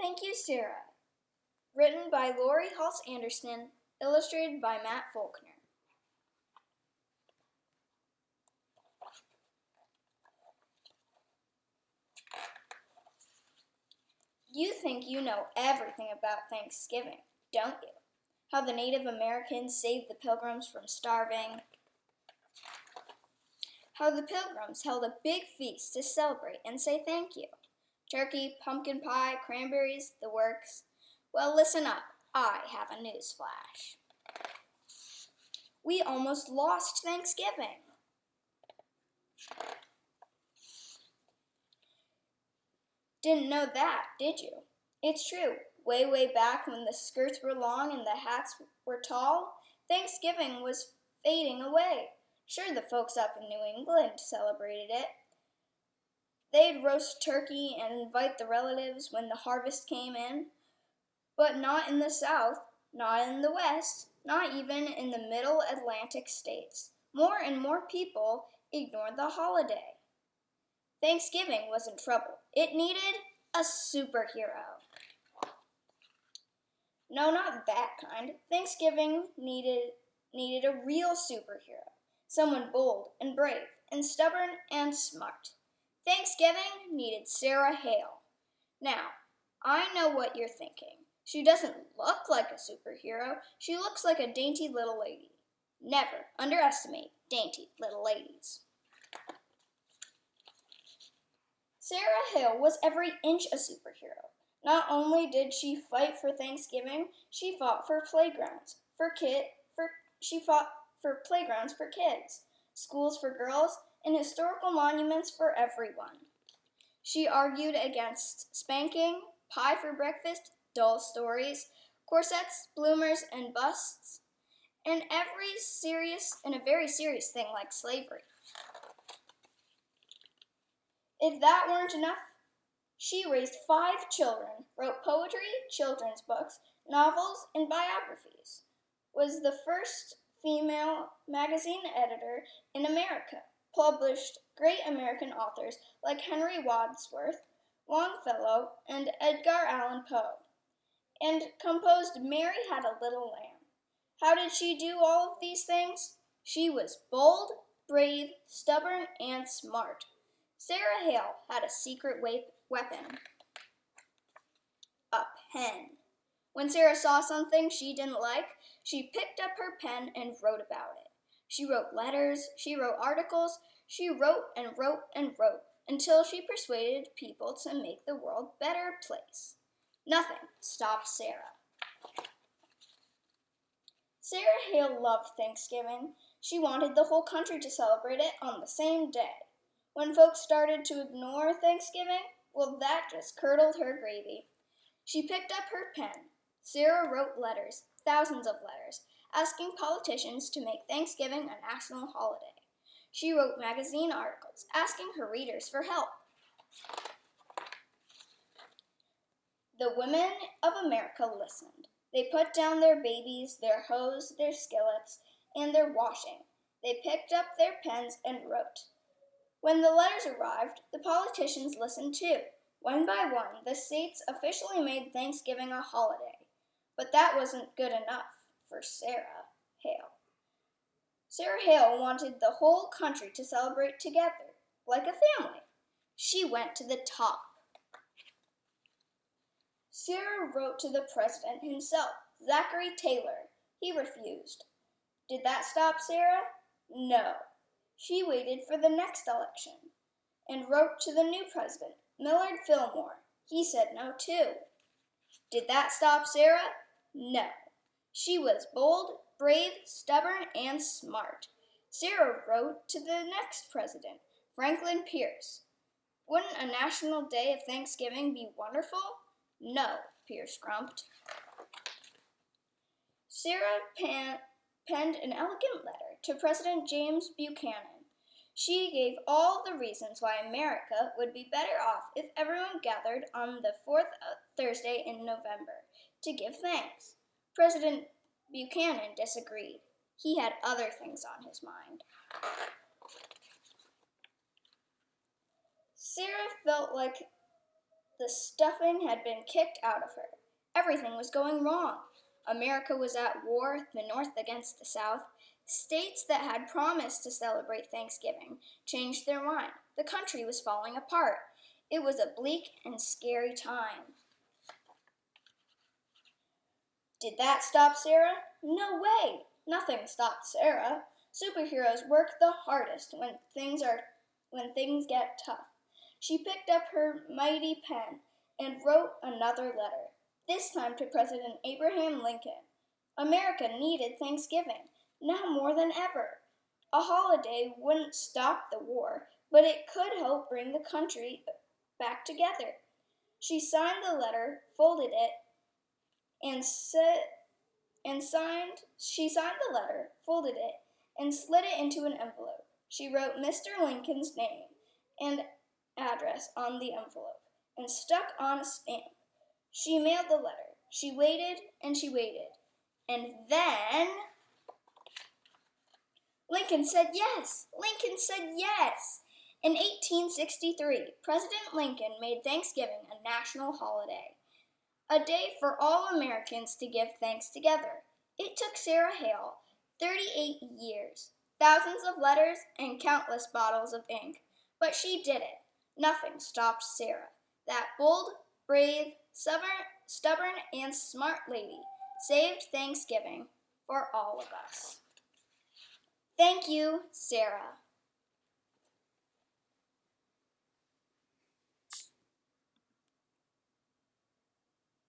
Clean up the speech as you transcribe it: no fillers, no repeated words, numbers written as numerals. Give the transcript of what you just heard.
Thank You, Sarah. Written by Laurie Halse Anderson, illustrated by Matt Faulkner. You think you know everything about Thanksgiving, don't you? How the Native Americans saved the Pilgrims from starving. How the Pilgrims held a big feast to celebrate and say thank you. Turkey, pumpkin pie, cranberries, the works. Well, listen up. I have a news flash. We almost lost Thanksgiving. Didn't know that, did you? It's true. Way back when the skirts were long and the hats were tall, Thanksgiving was fading away. Sure, the folks up in New England celebrated it. They'd roast turkey and invite the relatives when the harvest came in, but not in the South, not in the West, not even in the Middle Atlantic states. More and more people ignored the holiday. Thanksgiving was in trouble. It needed a superhero. No, not that kind. Thanksgiving needed a real superhero. Someone bold and brave and stubborn and smart. Thanksgiving needed Sarah Hale. Now, I know what you're thinking. She doesn't look like a superhero. She looks like a dainty little lady. Never underestimate dainty little ladies. Sarah Hale was every inch a superhero. Not only did she fight for Thanksgiving, she fought for playgrounds she fought for playgrounds for kids, schools for girls, and historical monuments for everyone. She argued against spanking, pie for breakfast, dull stories, corsets, bloomers, and busts, and a very serious thing like slavery. If that weren't enough, she raised 5 children, wrote poetry, children's books, novels, and biographies, was the first female magazine editor in America, published great American authors like Henry Wadsworth Longfellow and Edgar Allan Poe, and composed Mary Had a Little Lamb. How did she do all of these things? She was bold, brave, stubborn, and smart. Sarah Hale had a secret weapon, a pen. When Sarah saw something she didn't like, she picked up her pen and wrote about it. She wrote letters, she wrote articles, she wrote and wrote and wrote until she persuaded people to make the world a better place. Nothing stopped Sarah. Sarah Hale loved Thanksgiving. She wanted the whole country to celebrate it on the same day. When folks started to ignore Thanksgiving, well, that just curdled her gravy. She picked up her pen. Sarah wrote letters, thousands of letters, asking politicians to make Thanksgiving a national holiday. She wrote magazine articles, asking her readers for help. The women of America listened. They put down their babies, their hoes, their skillets, and their washing. They picked up their pens and wrote. When the letters arrived, the politicians listened too. One by one, the states officially made Thanksgiving a holiday. But that wasn't good enough for Sarah Hale. Sarah Hale wanted the whole country to celebrate together, like a family. She went to the top. Sarah wrote to the president himself, Zachary Taylor. He refused. Did that stop Sarah? No. She waited for the next election and wrote to the new president, Millard Fillmore. He said no too. Did that stop Sarah? No. She was bold, brave, stubborn, and smart. Sarah wrote to the next president, Franklin Pierce. Wouldn't a national day of Thanksgiving be wonderful? No, Pierce grumped. Sarah penned an elegant letter to President James Buchanan. She gave all the reasons why America would be better off if everyone gathered on the 4th Thursday in November to give thanks. President Buchanan disagreed. He had other things on his mind. Sarah felt like The stuffing had been kicked out of her. Everything was going wrong. America was at war, the North against the South. States that had promised to celebrate Thanksgiving changed their mind. The country was falling apart. It was a bleak and scary time. Did that stop Sarah? No way! Nothing stopped Sarah. Superheroes work the hardest when things get tough. She picked up her mighty pen and wrote another letter, this time to President Abraham Lincoln. America needed Thanksgiving, now more than ever. A holiday wouldn't stop the war, but it could help bring the country back together. She signed the letter, folded it, she signed the letter, folded it, and slid it into an envelope. She wrote Mr. Lincoln's name and address on the envelope and stuck on a stamp. She mailed the letter. She waited and she waited. And then Lincoln said yes. Lincoln said yes. In 1863, President Lincoln made Thanksgiving a national holiday, a day for all Americans to give thanks together. It took Sarah Hale 38 years, thousands of letters, and countless bottles of ink, but she did it. Nothing stopped Sarah. That bold, brave, stubborn, and smart lady saved Thanksgiving for all of us. Thank you, Sarah.